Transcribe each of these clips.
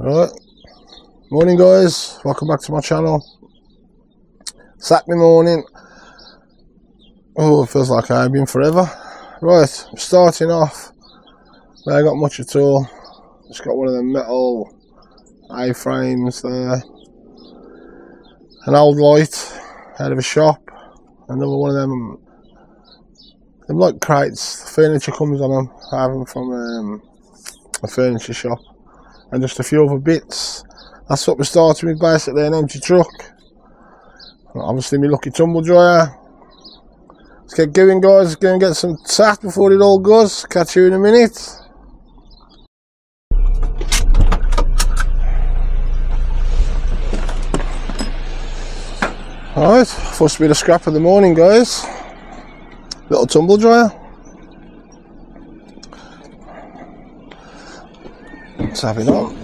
Alright, morning guys, welcome back to my channel. Saturday morning. Oh, it feels like I've been forever. Right, I'm starting off. I ain't got much at all. Just got one of the metal A-frames there. An old light out of a shop. Another one of them like crates. The furniture comes on them. I have them from a furniture shop. And just a few other bits. That's what we're starting with, basically an empty truck. Obviously my lucky tumble dryer. Let's get going guys, let's go and get some sat before it all goes. Catch you in a minute. Alright, first bit of scrap of the morning guys. Little tumble dryer. Let's have it on.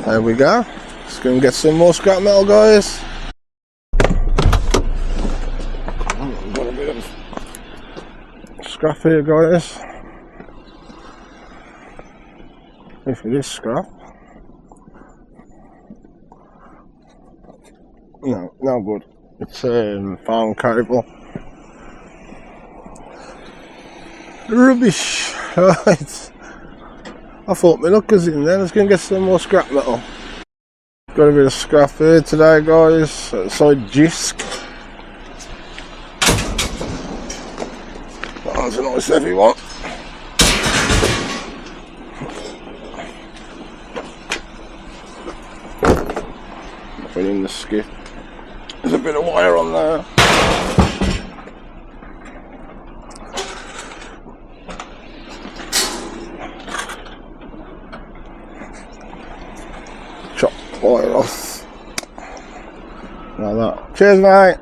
There we go. Let's go and get some more scrap metal, guys. Got a bit of scrap here, guys. If it is scrap. No good. It's phone cable. Rubbish. Right. I thought my luck was in there. Let's go and get some more scrap metal. Got a bit of scrap here today, guys. Side disc. That one's a nice heavy one. Nothing in the skip. There's a bit of wire on there. Chop wire off. Like that. Cheers, mate.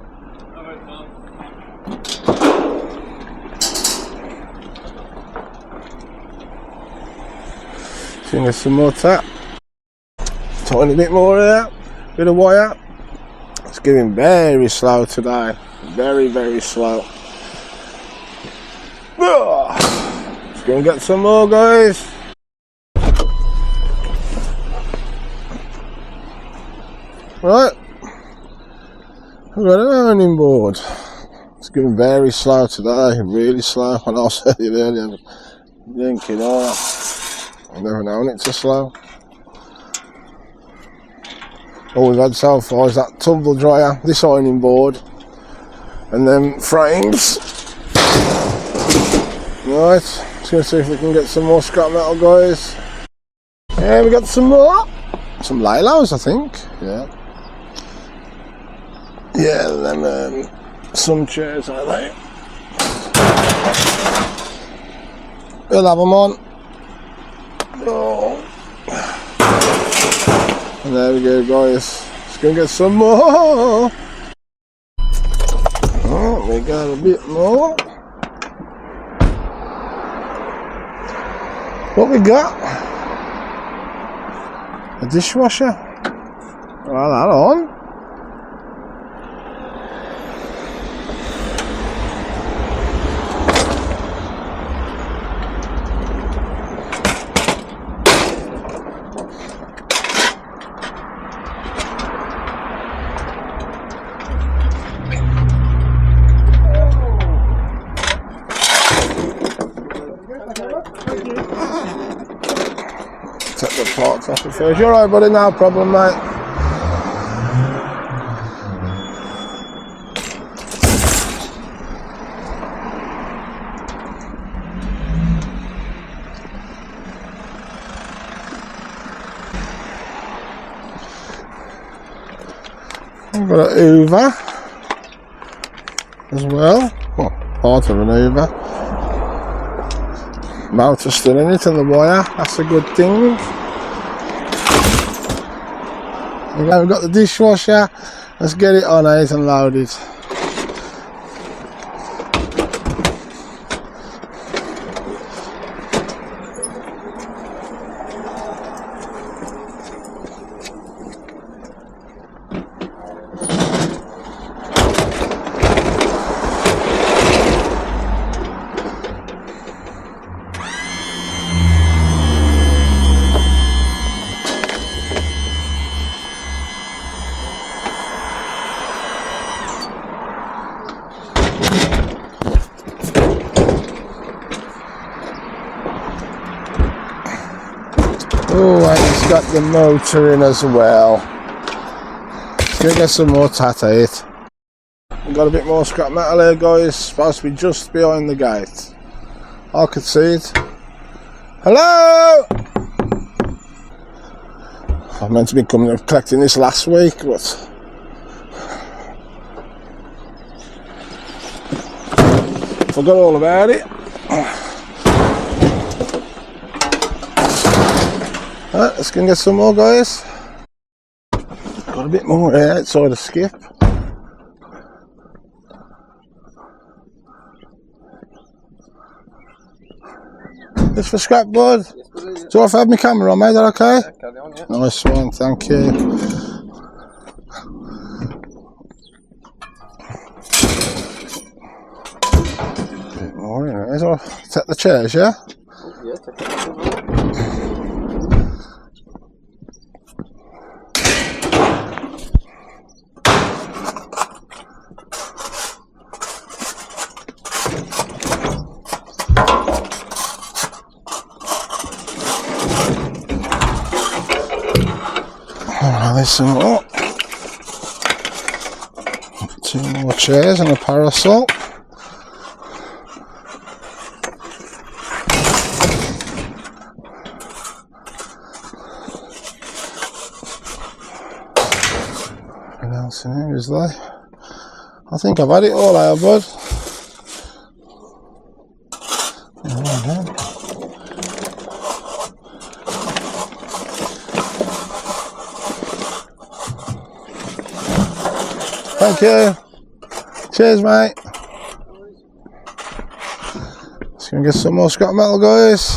Seeing there's some more tap. Tiny bit more here. Bit of wire. It's getting very slow today. Very, very slow. Let's go and get some more, guys. Right, I've got an ironing board. It's getting very slow today, really slow. And I'll say it earlier, thinking, I've never known it so slow. All we've had so far is that tumble dryer, this ironing board, and then frames. Right, let's go see if we can get some more scrap metal, guys. Yeah, we got some more. Some Lalos, I think. Yeah. Yeah, and then some chairs, are they? We'll have them on. Oh. And there we go, guys. Let's go and get some more. Oh, we got a bit more. What we got? A dishwasher. Well, that on. Take the parts off it first. You're alright, buddy, no problem, mate. I've got an Hoover as well. Oh, part of an Hoover. Motor still in it and the wire, that's a good thing. We've got the dishwasher, let's get it on it and load it. It's got the motor in as well. Let's go get some more Tat8. We've got a bit more scrap metal here, guys. Supposed to be just behind the gate. I could see it. Hello! I meant to be coming and collecting this last week, but forgot all about it. Right, let's go and get some more, guys. Got a bit more here outside the skip. This for scrap, bud. Do I have my camera on, mate? Is that okay? Yeah, carry on, yeah. Nice one, thank you. Bit more in it. So take the chairs, yeah? Yeah, take it. There's some more. 2 more chairs and a parasol. What else in here is there? I think I've had it all out, bud. Thank you. Cheers, mate. Let's go and get some more scrap metal, guys.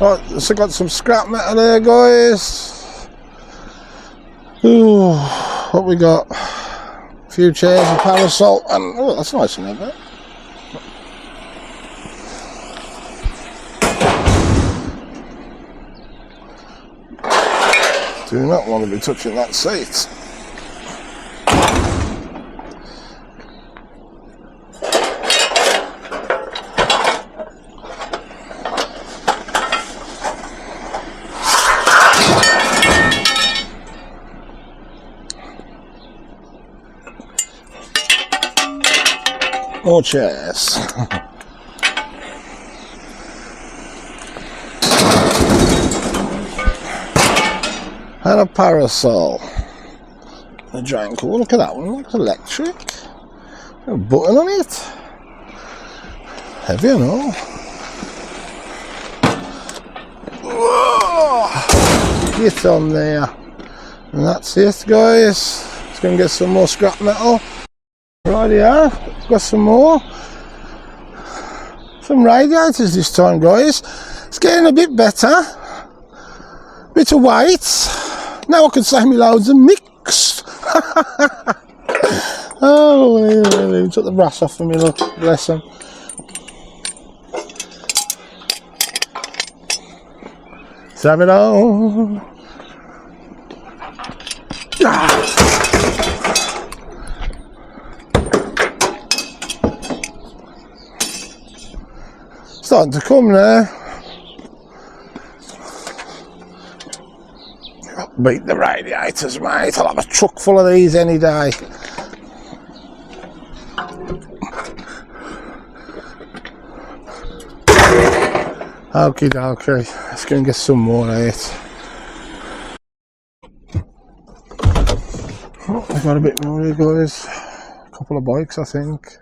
Right, so got some scrap metal there, guys. Ooh, what we got? A few chairs, a parasol, and oh, that's nice in there. Do not want to be touching that seat. More chairs. And a parasol. A giant cool. Look at that one. Looks electric. A button on it. Heavy and all. Whoa! Get on there. And that's it, guys. Let's go and get some more scrap metal. Right here, got some more. Some radiators this time, guys. It's getting a bit better. Bit of weight. Now I can say me loads of mixed. Oh, really took the brass off of me, look. Bless them. Let's have it on. Starting to come there. Beat the radiators, mate. I'll have a truck full of these any day. Okie dokie. Let's go and get some more of it. Oh, I got a bit more here, guys. A couple of bikes, I think.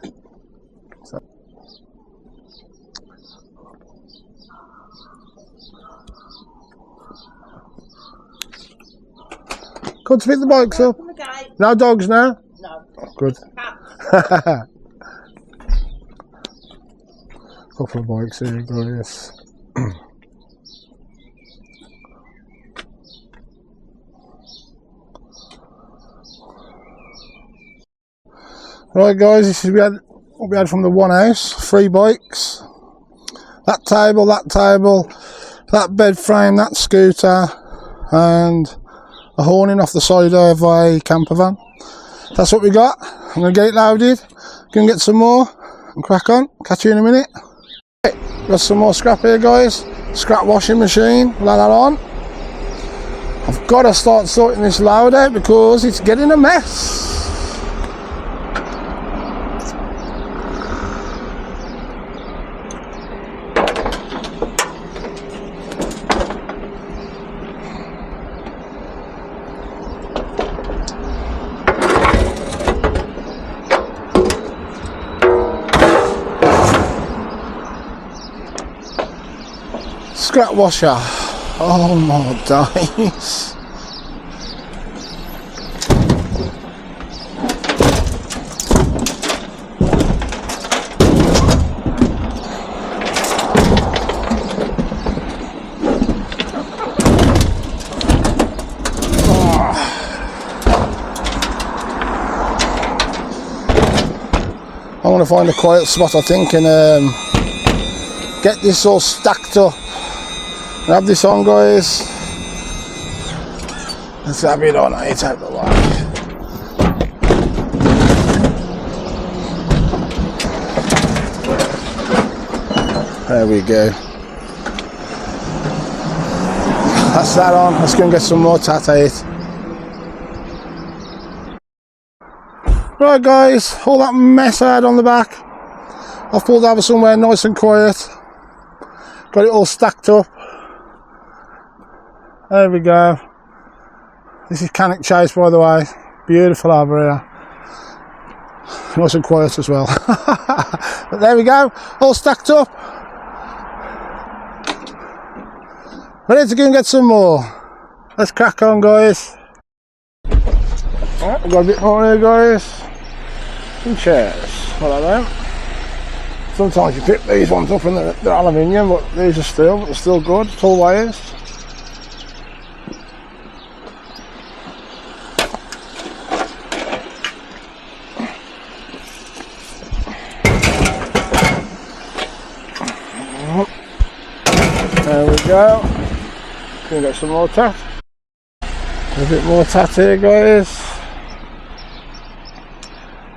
Good to pick the bikes up. No dogs now? No. Oh, good. Couple of bikes here, guys. Right, guys, this is what we had from the one house. 3 bikes. That table, that bed frame, that scooter, and a horning off the side of a camper van. That's what we got. I'm going to get it loaded, go and get some more and crack on. Catch you in a minute. Right, got some more scrap here, guys. Scrap washing machine, we'll add that on. I've got to start sorting this load out because it's getting a mess. Scrap washer. Oh my days. I want to find a quiet spot, I think, and get this all stacked up. Have this on, guys. Let's have it on. It's out the way. There we go. That's that on. Let's go and get some more tat out. Right, guys. All that mess I had on the back, I've pulled over somewhere nice and quiet. Got it all stacked up. There we go. This is Cannock Chase, by the way. Beautiful over here. Nice and quiet as well. But there we go. All stacked up. Ready to go and get some more. Let's crack on, guys. Alright, we've got a bit more here, guys. Some chairs. What are them? Sometimes you pick these ones up and they're aluminium, but these are steel, but they're still good. Tall wires. There we go. Can get some more tat. A bit more tat here, guys.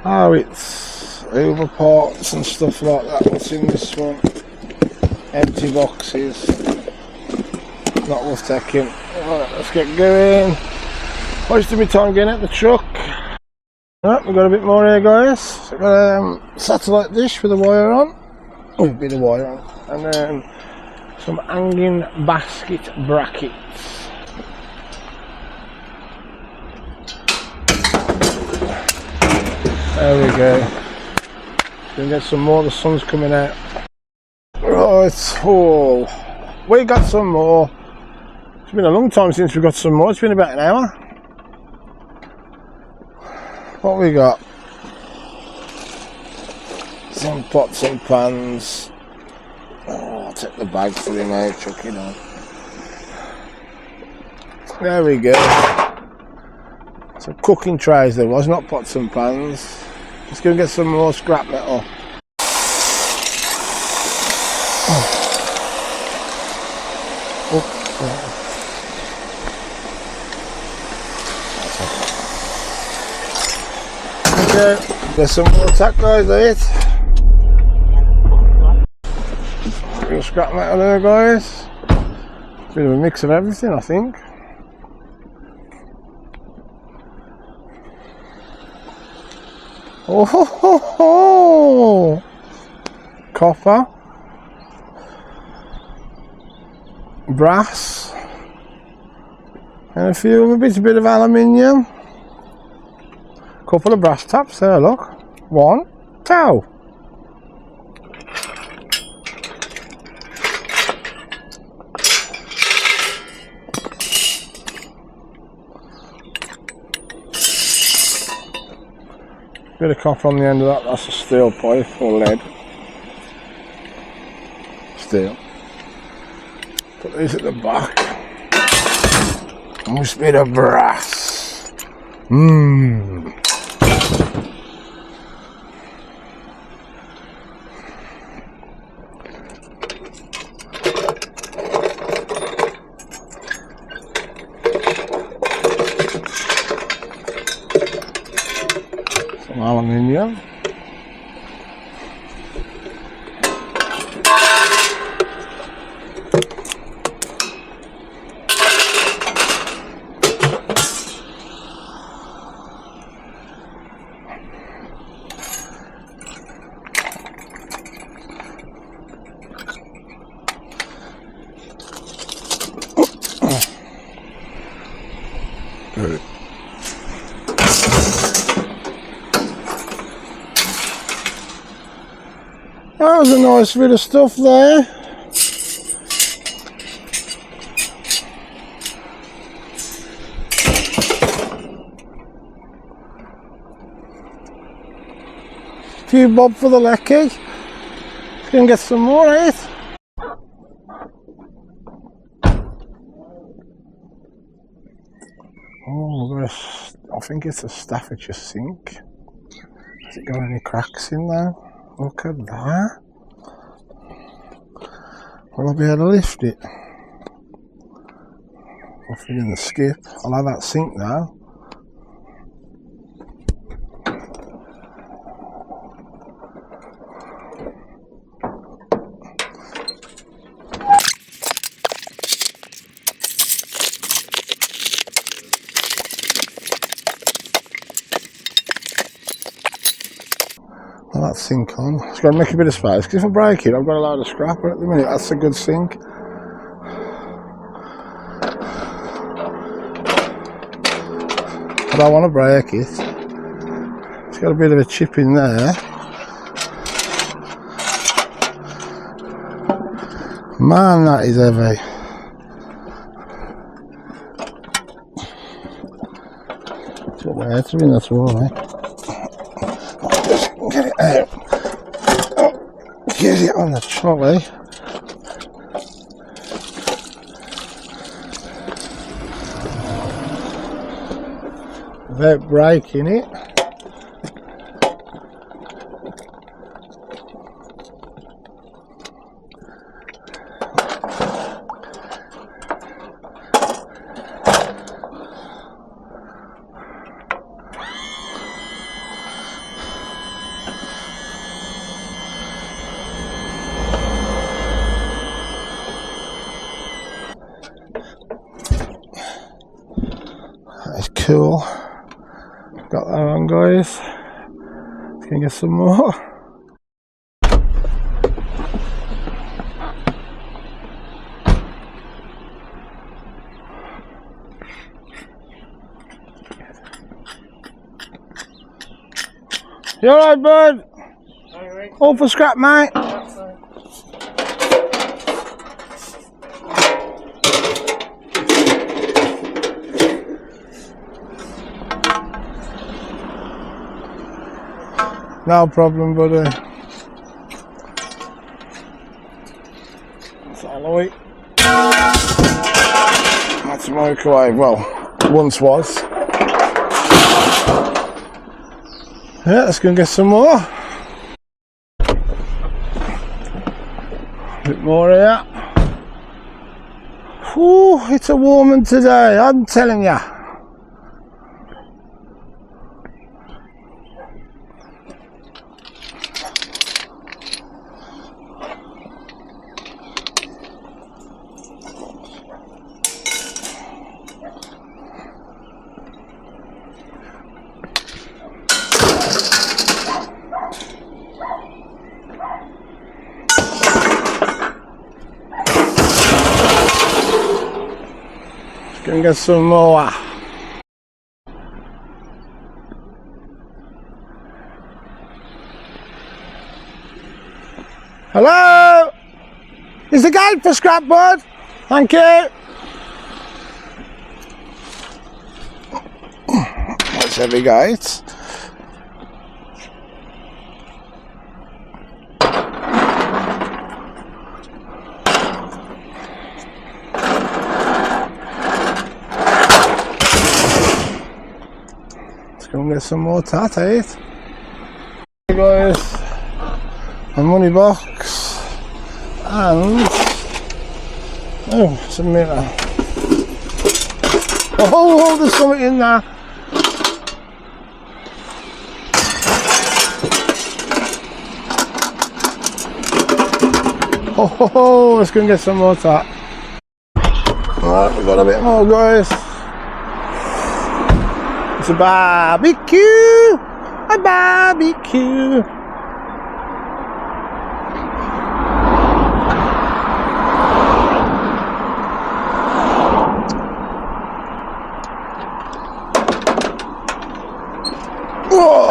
Oh, it's over parts and stuff like that. What's in this one? Empty boxes. Not worth taking. Alright, let's get going. Wasting my time getting at the truck. Right, we've got a bit more here, guys. So we've got a satellite dish with a wire on. Oh, a bit of wire on. And then some hanging basket brackets. There we go. Gonna get some more, the sun's coming out. Right, oh, we got some more. It's been a long time since we got some more, it's been about an hour. What we got? Some pots and pans. Oh, I'll take the bag for him out, chuck it on. There we go. Some cooking trays there was, not pots and pans. Let's go and get some more scrap metal. Okay, there's some more tack, guys, there. Real scrap metal there, guys. Bit of a mix of everything, I think. Oh ho ho ho! Copper, brass, and a few bits, a bit of aluminium. Couple of brass taps there, look. One, two. Bit of copper on the end of that, that's a steel pipe or lead. Steel. Put these at the back. Nice bit of brass. Some aluminium. That was a nice bit of stuff there. Few bob for the lecky. Can get some more, eh? Oh, I think it's a Staffordshire sink. Has it got any cracks in there? Look at that. Will I be able to lift it? Nothing in the skip. I'll have that sink now. That sink on. It's got to make a bit of space because if I break it, I've got a load of scrapper at the minute. That's a good sink. I don't want to break it. It's got a bit of a chip in there. Man, that is heavy. It's got the head in, that's why. Get it out. Get it on the trolley. Without breaking it. Cool. Got that on, guys. Can get some more. You alright, bud? All for scrap, mate. No problem, buddy. That's alloy. That's a microwave. Well, once was. Yeah, let's go and get some more. A bit more here. Whew, it's a warm one today, I'm telling ya. Gonna get some more. Hello? Is the gate for scrap, bud? Thank you. That's heavy gate. Go and get some more tat, eh? Hey guys, a money box and oh, it's a mirror. Oh, there's something in there. Oh, let's go and get some more tat. Alright, we've got a bit more, guys. It's a barbecue, a barbecue. Whoa.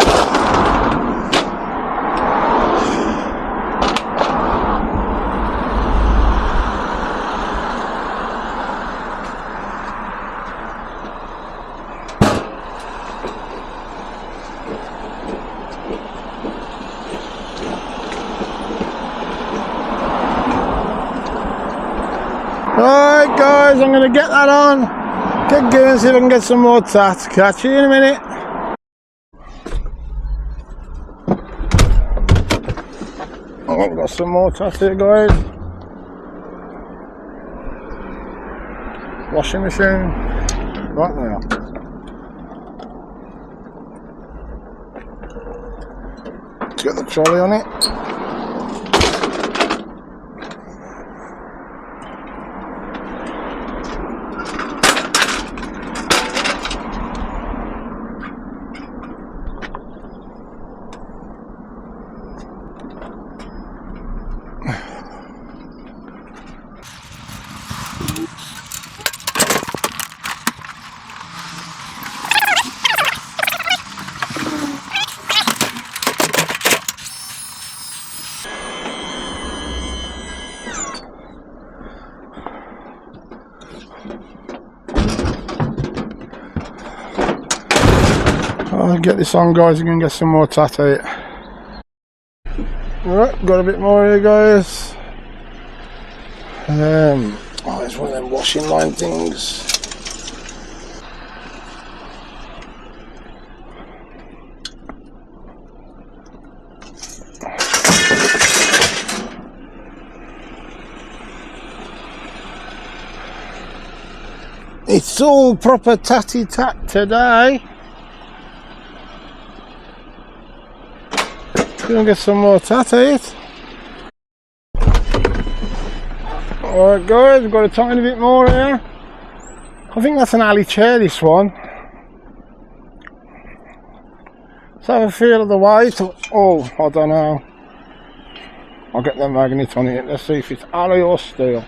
Alright guys, I'm going to get that on. Get going, see if I can get some more tat. Catch you in a minute. I've got some more tat here guys. Washing machine. Right there. Let's get the trolley on it. I'll get this on guys, I'm going to get some more tat out. Right, got a bit more here guys. Oh, it's one of them washing line things. It's all proper tatty tat today. Gonna get some more tat out. Alright guys, we've got a tiny bit more here. I think that's an alley chair, this one. Let's have a feel of the weight. Oh, I don't know. I'll get the magnet on it. Let's see if it's alley or steel.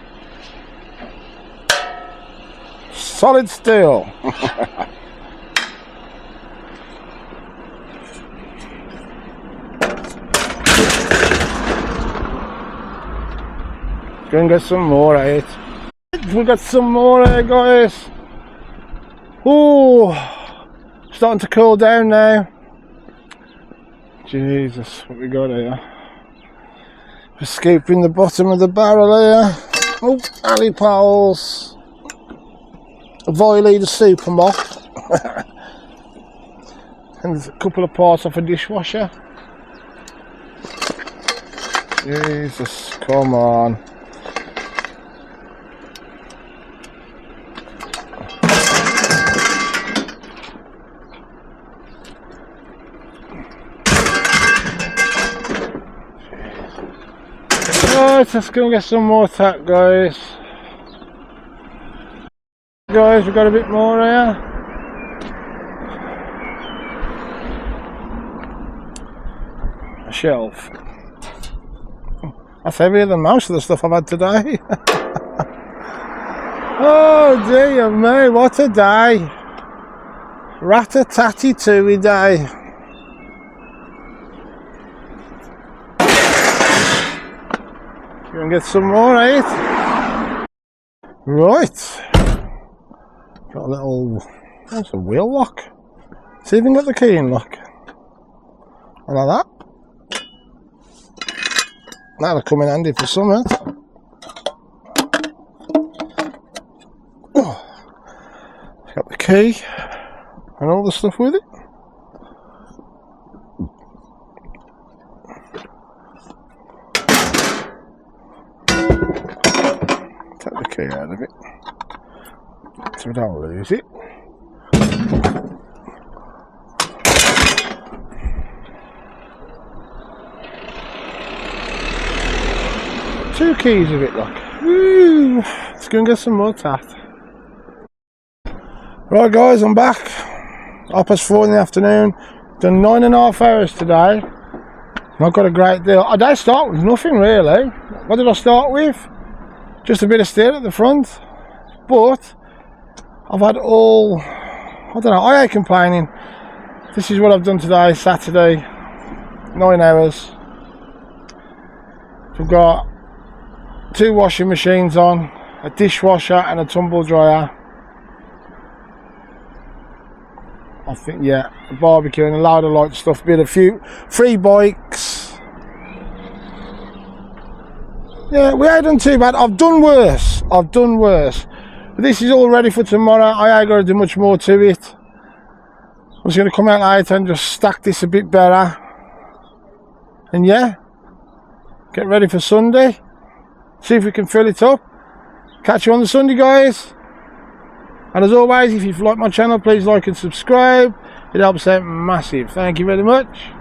Solid steel. Go and get some more out. We got some more here guys. Oh, starting to cool down now. Jesus, what we got here? Escaping the bottom of the barrel here. Oh, alley pals. A Voily the super mop. And a couple of parts off a dishwasher. Jesus, come on. Right, let's go and get some more tat guys. Guys, we've got a bit more here. A shelf. That's heavier than most of the stuff I've had today. Oh dear me, what a day. Rat-a-tatty-tooey day. Go and get some more, eh? Right. Got a little, that's a wheel lock. See if you can get the key in lock. Like that. That'll come in handy for something. Oh. Got the key and all the stuff with it. Take the key out of it. So we don't lose it. Two keys of it, look. Woo. Let's go and get some more tat. Right guys, I'm back. 4:30 in the afternoon. Done 9.5 hours today. I've got a great deal. I don't start with nothing really. What did I start with? Just a bit of steel at the front. But I've had all, I don't know, I ain't complaining. This is what I've done today, Saturday, 9 hours. We've got 2 washing machines on, a dishwasher and a tumble dryer. I think, yeah, a barbecue and a load of light stuff, bit a few free bikes. Yeah, we ain't done too bad. I've done worse. I've done worse. But this is all ready for tomorrow. I ain't got to do much more to it. I'm just going to come out later and just stack this a bit better. And yeah, get ready for Sunday. See if we can fill it up. Catch you on the Sunday, guys. And as always, if you've liked my channel, please like and subscribe. It helps out massive. Thank you very much.